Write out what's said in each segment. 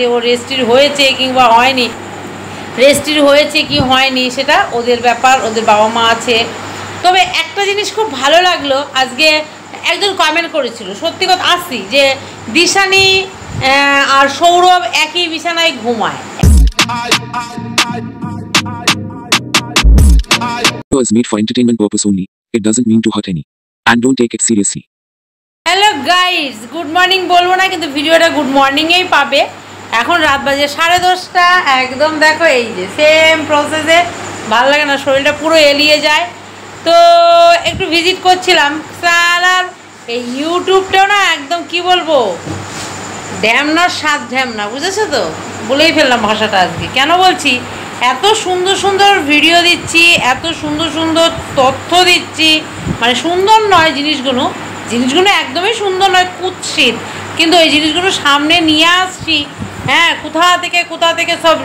যে ও রেজিস্ট্রি হয়েছে কিংবা হয়নি, রেজিস্ট্রি হয়েছে কি হয়নি সেটা ওদের ব্যাপার, ওদের বাবা মা আছে। তবে একটা জিনিস খুব ভালো লাগলো, আজকে একজন কমেন্ট করেছিল, সত্যি কথা আসছি যে দিশানি আর সৌরভ একই বিছানায় ঘুমায়। Is made for entertainment purpose only. It doesn't mean to hurt any. And don't take it seriously. Hello guys, good morning বলবো না, কিন্তু ভিডিওটা গুড মর্নিংয়েই পাবে। এখন রাত বাজে 10:30, একদম দেখো এই যে সেম প্রসেসে। ভালো লাগে না, শরীরটা পুরো এলিয়ে যায়। তো একটু ভিজিট করছিলাম। সালার এই ইউটিউবটাও না একদম কি বলবো, ড্যামনার স্বাদ ঢ্যামনা, বুঝেছো তো? বলেই ফেললাম ভাষাটা আজকে। কেন বলছি, এত সুন্দর সুন্দর ভিডিও দিচ্ছি, এত সুন্দর সুন্দর তথ্য দিচ্ছি, মানে সুন্দর নয় জিনিসগুলো একদমই সুন্দর নয়, কুৎসিত, কিন্তু এই জিনিসগুলো সামনে নিয়ে আসছি। হ্যাঁ, কোথা থেকে সব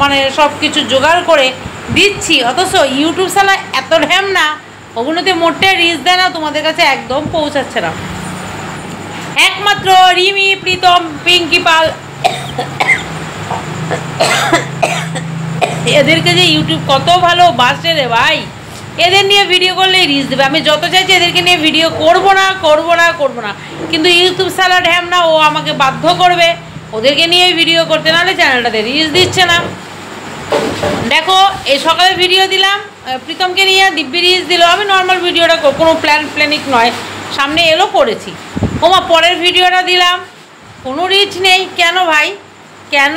মানে সব কিছু জোগাড় করে দিচ্ছি, অথচ ইউটিউব সালা এত ঢ্যামনা, ওগুলোতে মোটে রিচ দেয় না, তোমাদের কাছে একদম পৌঁছাচ্ছে না। একমাত্র রিমি, প্রীতম, পিঙ্কি পাল, এদেরকে যে ইউটিউব কত ভালোবাসে রে ভাই, এদের নিয়ে ভিডিও করলেই রিচ দেবে। আমি যত চাইছি এদেরকে নিয়ে ভিডিও করবো না, কিন্তু ইউটিউব সালা ঢ্যামনা, ও আমাকে বাধ্য করবে ওদেরকে নিয়ে ভিডিও করতে, নাহলে চ্যানেলটাতে রিচ দিচ্ছে না। দেখো, এই সকালে ভিডিও দিলাম প্রীতমকে নিয়ে, দিব্যি রিচ দিল। আমি নর্মাল ভিডিওটা কোনো প্ল্যানিক নয়, সামনে এলো করেছি। ওমা, পরের ভিডিওটা দিলাম, কোনো রিচ নেই। কেন ভাই, কেন?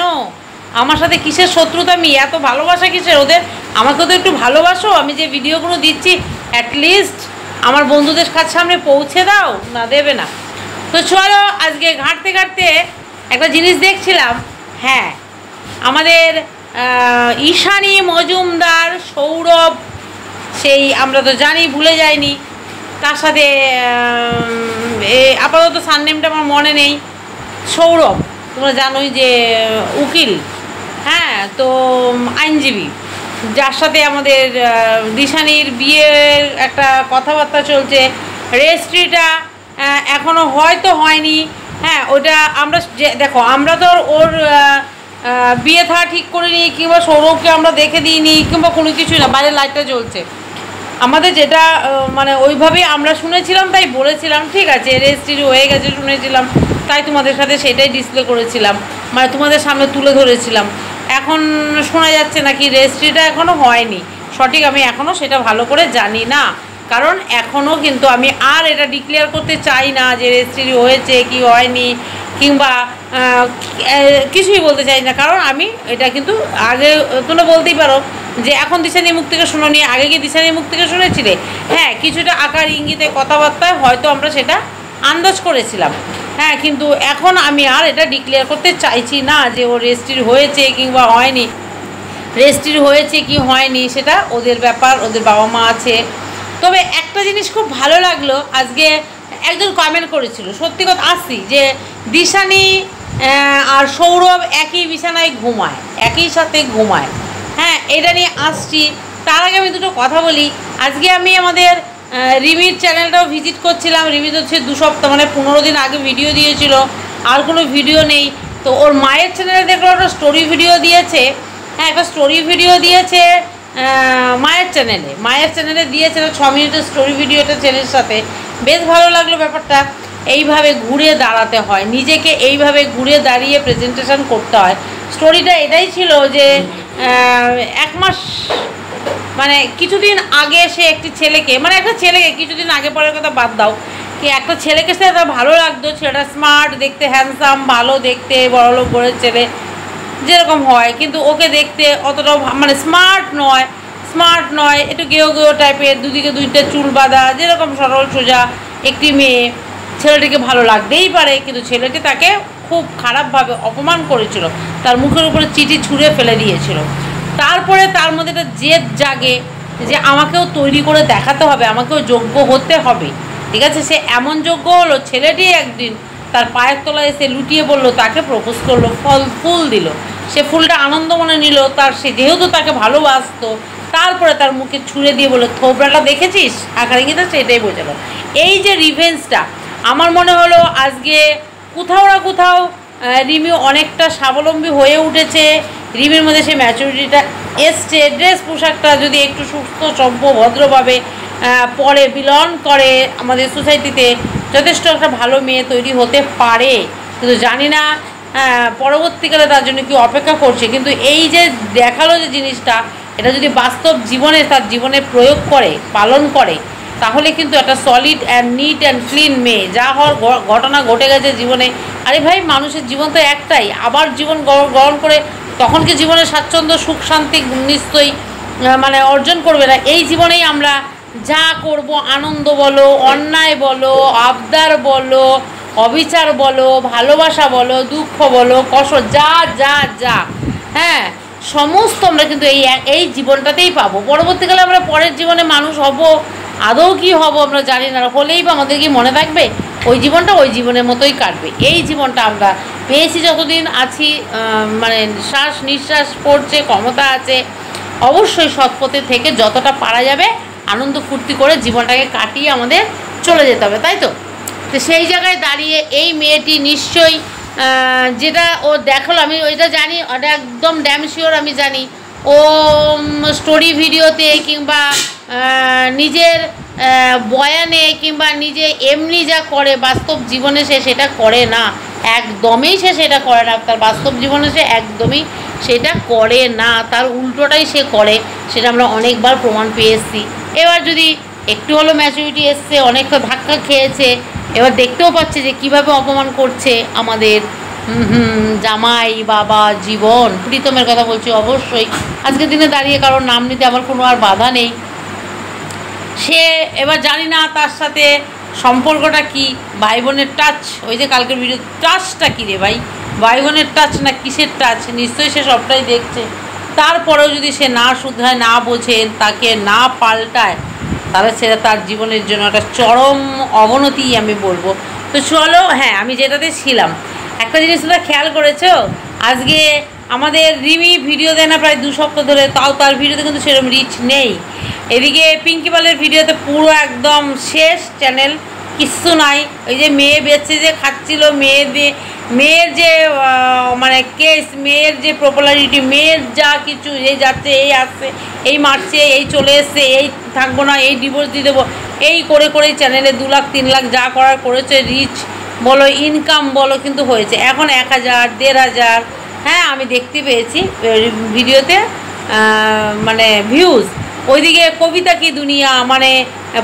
আমার সাথে কিসের শত্রুতা? আমি এত ভালোবাসা কিসের ওদের? আমাকে তো একটু ভালোবাসো। আমি যে ভিডিওগুলো দিচ্ছি অ্যাটলিস্ট আমার বন্ধুদের কাছে সামনে পৌঁছে দাও, না দেবে না। তো চলো, আজকে ঘাঁটতে একটা জিনিস দেখছিলাম। হ্যাঁ, আমাদের ঈশানী মজুমদার, সৌরভ, সেই আমরা তো জানি, ভুলে যায়নি, তার সাথে আপাতত সারনেমটা আমার মনে নেই। সৌরভ তোমরা জানোই যে উকিল, হ্যাঁ, তো আইনজীবী, যার সাথে আমাদের দিশানির বিয়ের একটা কথাবার্তা চলছে। রেজিস্ট্রিটা এখনও হয়তো হয়নি। হ্যাঁ, ওটা আমরা দেখো, আমরা তো ওর বিয়ে থা ঠিক করিনি, কিংবা সৌরভকে আমরা দেখে দিইনি, কিংবা কোনো কিছুই না, বাইরে লাইটটা জ্বলছে। আমাদের যেটা মানে ওইভাবেই আমরা শুনেছিলাম, তাই বলেছিলাম, ঠিক আছে রেজিস্ট্রি হয়ে গেছে শুনেছিলাম, তাই তোমাদের সাথে সেটাই ডিসপ্লে করেছিলাম, মানে তোমাদের সামনে তুলে ধরেছিলাম। এখন শোনা যাচ্ছে নাকি রেজিস্ট্রিটা এখনও হয়নি। সঠিক আমি এখনও সেটা ভালো করে জানি না, কারণ এখনও কিন্তু আমি আর এটা ডিক্লেয়ার করতে চাই না যে রেজিস্ট্রি হয়েছে কি হয়নি, কিংবা কিছুই বলতে চাই না। কারণ আমি এটা কিন্তু আগে তোমরা বলতেই পারো যে এখন দিশানির মুখ থেকে শুনোনি, আগে কি দিশানির মুখ থেকে শুনেছিলে? হ্যাঁ, কিছুটা আকার ইঙ্গিতে কথাবার্তায় হয়তো আমরা সেটা আন্দাজ করেছিলাম। হ্যাঁ, কিন্তু এখন আমি আর এটা ডিক্লেয়ার করতে চাইছি না যে ও রেজিস্ট্রি হয়েছে কিংবা হয়নি। রেজিস্ট্রি হয়েছে কি হয়নি সেটা ওদের ব্যাপার, ওদের বাবা মা আছে। তবে একটা জিনিস খুব ভালো লাগলো, আজকে একজন কমেন্ট করেছিল, সত্যি কথা আসছি যে দিশানি আর সৌরভ একই বিছানায় ঘুমায়, একই সাথে ঘুমায়। হ্যাঁ, এটা নিয়ে আসছি। তার আগে আমি দুটো কথা বলি। আজকে আমি আমাদের রিমির চ্যানেলটাও ভিজিট করছিলাম। রিমি তো হচ্ছে 2 সপ্তাহ, মানে 15 দিন আগে ভিডিও দিয়েছিল, আর কোনো ভিডিও নেই। তো ওর মায়ের চ্যানেলে দেখলো একটা স্টোরি ভিডিও দিয়েছে। হ্যাঁ, একটা স্টোরি ভিডিও দিয়েছে মায়ের চ্যানেলে দিয়েছে 6 মিনিটের স্টোরি ভিডিওটা চ্যানেলের সাথে। বেশ ভালো লাগলো ব্যাপারটা। এইভাবে ঘুরে দাঁড়াতে হয়, নিজেকে এইভাবে ঘুরে দাঁড়িয়ে প্রেজেন্টেশন করতে হয়। স্টোরিটা এটাই ছিল যে 1 মাস, মানে কিছুদিন আগে সে একটি ছেলেকে, মানে একটা ছেলেকে, কিছুদিন আগে পরের কথা বাদ দাও, কি একটা ছেলেকে সে তার ভালো লাগতো। ছেলেটা স্মার্ট দেখতে, হ্যান্ডসাম, ভালো দেখতে, বড়লোক ঘরের ছেলে যেরকম হয়, কিন্তু ওকে দেখতে অতটাও মানে স্মার্ট নয়, একটু গেও টাইপের, দুদিকে 2টা চুল বাঁধা, যেরকম সরল সোজা একটি মেয়ে। ছেলেটিকে ভালো লাগতেই পারে, কিন্তু ছেলেটি তাকে খুব খারাপভাবে অপমান করেছিল, তার মুখের উপরে চিঠি ছুঁড়ে ফেলে দিয়েছিল। তারপরে তার মধ্যে একটা জেদ জাগে যে আমাকেও তৈরি করে দেখাতে হবে, আমাকেও যোগ্য হতে হবে। ঠিক আছে, সে এমন যোগ্য হলো, ছেলেটি একদিন তার পায়ের তলায় এসে লুটিয়ে বললো, তাকে প্রপোজ করলো, ফুল দিল। সে ফুলটা আনন্দ মনে নিল, সে যেহেতু তাকে ভালোবাসতো। তারপরে তার মুখে ছুঁড়ে দিয়ে বললো, থোবড়াটা দেখেছিস, আকারে কিন্তু সেটাই বোঝালো। এই যে রিভেঞ্জটা, আমার মনে হলো আজকে কোথাও না কোথাও রিমি অনেকটা স্বাবলম্বী হয়ে উঠেছে, রিমির মধ্যে সেই ম্যাচুরিটিটা এসছে। ড্রেস পোশাকটা যদি একটু সুস্থ সভ্য ভদ্রভাবে পরে বিলং করে আমাদের সোসাইটিতে যথেষ্ট একটা ভালো মেয়ে তৈরি হতে পারে। কিন্তু জানি না পরবর্তীকালে তার জন্য কি অপেক্ষা করছে। কিন্তু এই যে দেখালো যে জিনিসটা, এটা যদি বাস্তব জীবনে তার জীবনে প্রয়োগ করে পালন করে, তাহলে কিন্তু একটা solid and neat and clean মেয়ে, যা হওয়ার ঘটনা ঘটে গেছে জীবনে। আরে ভাই, মানুষের জীবন তো একটাই, আবার জীবন গ্রহণ করে তখন কি জীবনে স্বাচ্ছন্দ্য সুখ শান্তি নিশ্চয়ই মানে অর্জন করবে না। এই জীবনেই আমরা যা করব, আনন্দ বলো, অন্যায় বলো, আবদার বলো, অবিচার বলো, ভালোবাসা বলো, দুঃখ বলো, কষ্ট, যা যা যা হ্যাঁ সমস্ত আমরা কিন্তু এই জীবনটাতেই পাবো। পরবর্তীকালে আমরা পরের জীবনে মানুষ হব, আদৌ কি হব আমরা জানি না, হলেই বা আমাদের কি মনে থাকবে? ওই জীবনটা ওই জীবনের মতোই কাটবে। এই জীবনটা আমরা পেয়েছি, যতদিন আছি মানে শ্বাস নিঃশ্বাস পড়ছে, ক্ষমতা আছে, অবশ্যই সৎপথে থেকে যতটা পারা যাবে আনন্দ ফুর্তি করে জীবনটাকে কাটিয়ে আমাদের চলে যেতে হবে, তাই তো? তো সেই জায়গায় দাঁড়িয়ে এই মেয়েটি নিশ্চয়ই যেটা ও দেখালো, আমি ওইটা জানি, ওটা একদম ড্যাম শিওর আমি জানি, ও স্টোরি ভিডিওতে কিংবা নিজের বয়ানে কিংবা নিজে এমনি যা করে বাস্তব জীবনে সে সেটা করে না, একদমই সে সেটা করে না। তার বাস্তব জীবনে সে একদমই সেটা করে না, তার উল্টোটাই সে করে, সেটা আমরা অনেকবার প্রমাণ পেয়ে এসেছি। এবার যদি একটু হলো ম্যাচুরিটি এসছে, অনেকটা ধাক্কা খেয়েছে, এবার দেখতেও পাচ্ছে যে কিভাবে অপমান করছে আমাদের জামাই বাবা জীবন। প্রীতমের কথা বলছি, অবশ্যই আজকের দিনে দাঁড়িয়ে কারোর নাম নিতে আমার কোনো আর বাধা নেই। সে এবার জানি না তার সাথে সম্পর্কটা কি, ভাই বোনের টাচ, ওই যে কালকের ভিডিও, টাচটা কী রে ভাই, ভাই বোনের টাচ না কিসের টাচ, নিশ্চয়ই সে সবটাই দেখছে। তারপরেও যদি সে না শুধরায়, না বোঝে, তাকে না পাল্টায়, তাহলে সেটা তার জীবনের জন্য একটা চরম অবনতি আমি বলবো। তো চলো, হ্যাঁ আমি যেটাতে ছিলাম, একটা জিনিস তোমরা খেয়াল করেছো, আজকে আমাদের রিমি ভিডিও দেয় না প্রায় 2 সপ্তাহ ধরে, তাও তার ভিডিওতে কিন্তু সেরকম রিচ নেই। এদিকে পিঙ্কি পালের ভিডিওতে পুরো একদম শেষ চ্যানেল, কিচ্ছু নাই। ওই যে মেয়ে বেচে যে খাচ্ছিল, মেয়ের যে মানে কেস, মেয়ের যে পপুলারিটি, মেয়ের যা কিছু, এই যাচ্ছে, এই আসছে, এই মারছে, এই চলে এসছে, এই থাকবো না, এই ডিভোর্স দিয়ে দেবো, এই করে করেই চ্যানেলে 2 লাখ 3 লাখ যা করার করেছে, রিচ বলো ইনকাম বলো কিন্তু হয়েছে। এখন 1000 1500, হ্যাঁ আমি দেখতে পেয়েছি ভিডিওতে মানে ভিউজ। ওইদিকে কবিতা কি দুনিয়া, মানে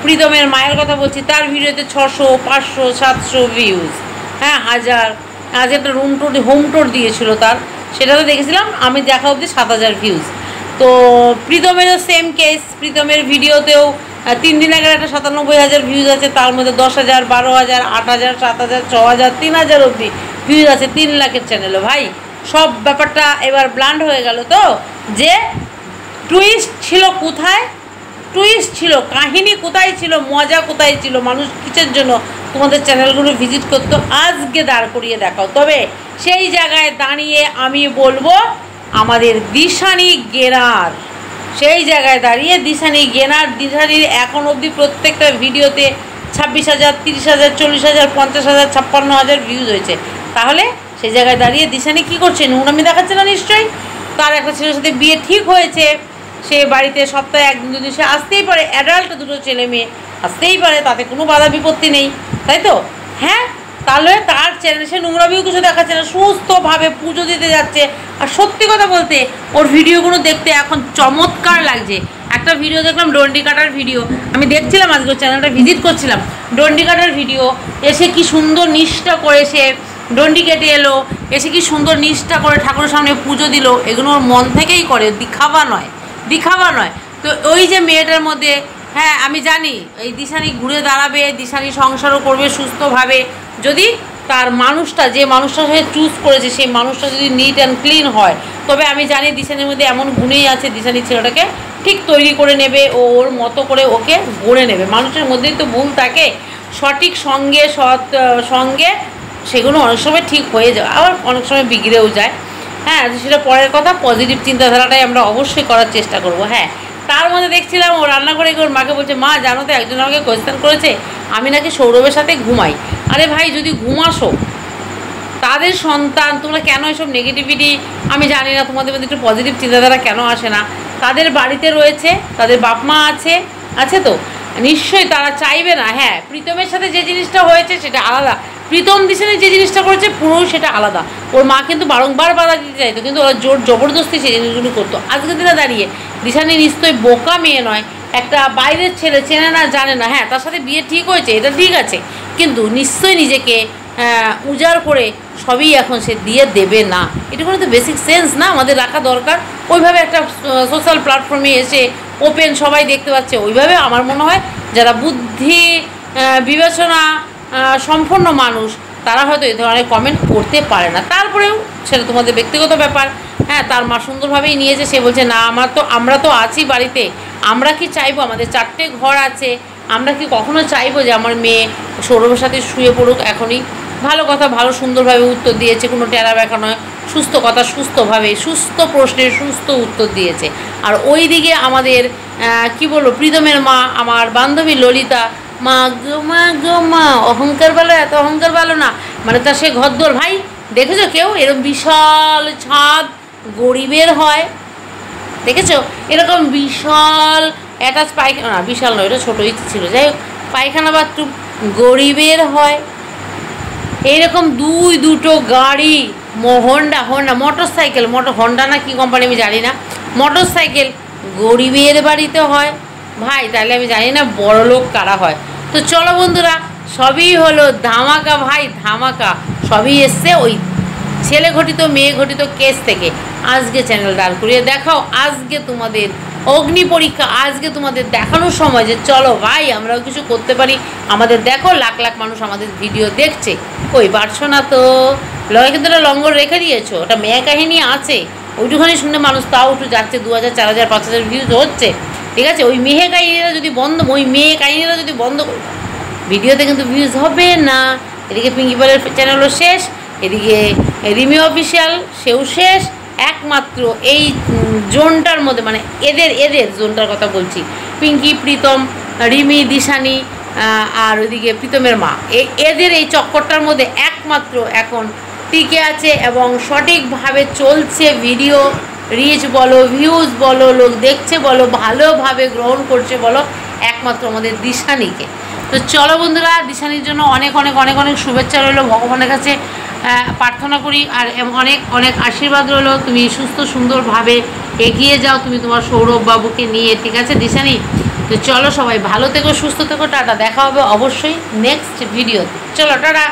প্রীতমের মায়ের কথা বলছি, তার ভিডিওতে 600 500 700 ভিউজ, হ্যাঁ 1000। আজ একটা হোম টোর দিয়েছিল তার, সেটা তো দেখেছিলাম আমি, দেখা অবধি 7000 ভিউজ। তো প্রীতমেরও সেম কেস, প্রীতমের ভিডিওতেও 3 দিন আগে একটা 97,000 ভিউজ আছে, তার মধ্যে 10,000 12,000 8,000 7,000 6,000 3,000 অবধি ভিউজ আছে 3 লাখের চ্যানেলও। ভাই সব ব্যাপারটা এবার ব্লান্ড হয়ে গেল, তো যে টুইস্ট ছিল কোথায়, টুইস্ট ছিল, কাহিনী কোথায় ছিল, মজা কোথায় ছিল, মানুষ কিসের জন্য তোমাদের চ্যানেলগুলো ভিজিট করতো, আজকে দাঁড় করিয়ে দেখাও। তবে সেই জায়গায় দাঁড়িয়ে আমি বলবো আমাদের দিশানি গেনার, সেই জায়গায় দাঁড়িয়ে দিশানি দিশানির এখন অবধি প্রত্যেকটা ভিডিওতে 26,000 30,000 40,000 50,000 56,000 ভিউজ হয়েছে। তাহলে সেই জায়গায় দাঁড়িয়ে দিশানি কী করছে, নোংরামি দেখাচ্ছে না নিশ্চয়ই। তার একটা ছেলের সাথে বিয়ে ঠিক হয়েছে, সে বাড়িতে সপ্তাহে 1 দিন সে আসতেই পারে, অ্যাডাল্ট 2 ছেলে মেয়ে আসতেই পারে, তাতে কোনো বাধা বিপত্তি নেই, তাই তো? হ্যাঁ, তাহলে তার চ্যানেলে সে নোংরামিও কিছু দেখাচ্ছে না, সুস্থভাবে পুজো দিতে যাচ্ছে। আর সত্যি কথা বলতে ওর ভিডিওগুলো দেখতে এখন চমৎকার লাগছে। একটা ভিডিও দেখলাম ডন্ডি কাটার ভিডিও, আমি দেখছিলাম আজকে ওর চ্যানেলটা ভিজিট করছিলাম, ডন্ডি কাটার ভিডিও, এসে কি সুন্দর নিষ্ঠা করে সে ডন্ডি কেটে এলো, এসে কি সুন্দর নিষ্ঠা করে ঠাকুরের সামনে পুজো দিল, এগুলো ওর মন থেকেই করে, দিখাবা নয়। তো ওই যে মেয়েটার মধ্যে, হ্যাঁ আমি জানি এই দিশানি ঘুরে দাঁড়াবে, দিশানি সংসারও করবে সুস্থভাবে, যদি তার মানুষটা, যে মানুষটা সে চুজ করেছে সেই মানুষটা যদি নিট অ্যান্ড ক্লিন হয়। তবে আমি জানি দিশানির মধ্যে এমন গুণেই আছে, দিশানি ছেলেটাকে ঠিক তৈরি করে নেবে, ও ওর মতো করে ওকে গড়ে নেবে। মানুষের মধ্যেই তো ভুল থাকে, সঠিক সঙ্গে সঙ্গে সেগুলো অনেক সময় ঠিক হয়ে যায়, আবার অনেক সময় বিগড়েও যায়। হ্যাঁ, সেটা পরের কথা, পজিটিভ চিন্তাধারাটাই আমরা অবশ্যই করার চেষ্টা করব। হ্যাঁ, তার মধ্যে দেখছিলাম ও রান্নাঘরে গিয়ে ওর মাকে বলছে, মা জানো তো একজন আমাকে কোয়েশ্চেন করেছে আমি নাকি সৌরভের সাথে ঘুমাই। আরে ভাই, যদি ঘুমাসো তাদের সন্তান, তোমরা কেন এসব নেগেটিভিটি আমি জানি না, তোমাদের মধ্যে একটু পজিটিভ চিন্তাধারা কেন আসে না। তাদের বাড়িতে রয়েছে, তাদের বাপ মা আছে তো নিশ্চয়ই তারা চাইবে না। হ্যাঁ, প্রীতমের সাথে যে জিনিসটা হয়েছে সেটা আলাদা, প্রীতম দিশানি যে জিনিসটা করেছে পুরো সেটা আলাদা। ওর মা কিন্তু বারংবার বাধা দিতে চাইতো, কিন্তু ওরা জোর জবরদস্তি সেই জিনিসগুলো করতো। আজকের দিনে দাঁড়িয়ে দিশানি নিশ্চয়ই বোকা মেয়ে নয়, একটা বাইরের ছেলে, চেনে না জানে না। হ্যাঁ, তার সাথে বিয়ে ঠিক হয়েছে, এটা ঠিক আছে, কিন্তু নিশ্চয়ই নিজেকে উজাড় করে সবই এখন সে দিয়ে দেবে না। এটা কোনো তো বেসিক সেন্স না আমাদের রাখা দরকার। ওইভাবে একটা সোশ্যাল প্ল্যাটফর্মে এসে ওপেন সবাই দেখতে পাচ্ছে, ওইভাবে আমার মনে হয় যারা বুদ্ধি বিবেচনা সম্পন্ন মানুষ তারা হয়তো এই ধরনের কমেন্ট করতে পারে না। তারপরেও সেটা তোমাদের ব্যক্তিগত ব্যাপার। হ্যাঁ, তার মা সুন্দরভাবেই নিয়েছে, সে বলছে না আমরা তো আছি বাড়িতে, আমরা কি চাইবো, আমাদের 4টে ঘর আছে, আমরা কি কখনো চাইবো যে আমার মেয়ে সৌরভের সাথে শুয়ে পড়ুক এখনই? ভালো কথা, ভালো সুন্দরভাবে উত্তর দিয়েছে, কোনো টেরা ব্যাখা নয়, সুস্থ কথা, সুস্থভাবে, সুস্থ প্রশ্নের সুস্থ উত্তর দিয়েছে। আর ওই দিকে আমাদের কি বলবো, প্রীতমের মা, আমার বান্ধবী ললিতা, মা গো মা অহংকার ভালো, এত অহংকার ভালো না, মানে তার সে ঘরদোর। ভাই দেখেছো কেউ এরকম বিশাল ছাদ গরিবের হয়? দেখেছো এরকম বিশাল অ্যাটাচ পায়খানা, না বিশাল নয়, এটা ছোটোই ছিল, যাই হোক, পায়খানা বাথরুম গরিবের হয়? এইরকম দুটো গাড়ি, হন্ডা মোটর সাইকেল, হন্ডা না কি কোম্পানি আমি জানি না, মোটর সাইকেল গরিবের বাড়িতে হয়? ভাই তাহলে আমি জানি না বড়লোক কারা হয়। তো চলো বন্ধুরা, সবই হলো ধামাকা ভাই, ধামাকা সবই এসছে ওই ছেলে ঘটিত মেয়ে ঘটিত কেস থেকে। আজকে চ্যানেল দাঁড় করিয়ে দেখাও, আজকে তোমাদের অগ্নি পরীক্ষা, আজকে তোমাদের দেখানোর সময় যে চলো ভাই আমরাও কিছু করতে পারি। আমাদের দেখো লাখ লাখ মানুষ আমাদের ভিডিও দেখছে, কই পারছো না তো? লয় কিন্তু ওটা লঙ্গর রেখে দিয়েছো, ওটা মেয়ে কাহিনী আছে, ওইটুখানি শুনে মানুষ তাও একটু যাচ্ছে, 2000 4000 5000 ভিউজ হচ্ছে, ঠিক আছে? ওই মেয়ে কাহিনীরা যদি বন্ধ করে ভিডিওতে কিন্তু ভিউজ হবে না। এদিকে পিঙ্কি পালের চ্যানেলও শেষ, এদিকে রিমি অফিসিয়াল সেও শেষ। একমাত্র এই জোনটার মধ্যে, মানে এদের জোনটার কথা বলছি, পিঙ্কি, প্রীতম, রিমি, দিশানি আর ওইদিকে প্রীতমের মা, এদের এই চক্করটার মধ্যে একমাত্র এখন টিকে আছে এবং সঠিকভাবে চলছে। ভিডিও রিচ বলো, ভিউজ বলো, লোক দেখছে বলো, ভালোভাবে গ্রহণ করছে বলো, একমাত্র আমাদের দিশানিকে। তো চলো বন্ধুরা, দিশানির জন্য অনেক অনেক অনেক অনেক শুভেচ্ছা রইলো, ভগবানের কাছে প্রার্থনা করি আর অনেক অনেক আশীর্বাদ রইলো। তুমি সুস্থ সুন্দরভাবে এগিয়ে যাও, তুমি তোমার সৌরভ বাবুকে নিয়ে, ঠিক আছে দিশানি? তো চলো সবাই ভালো থেকো, সুস্থ থেকো, টাটা, দেখা হবে অবশ্যই নেক্সট ভিডিওতে। চলো টাটা।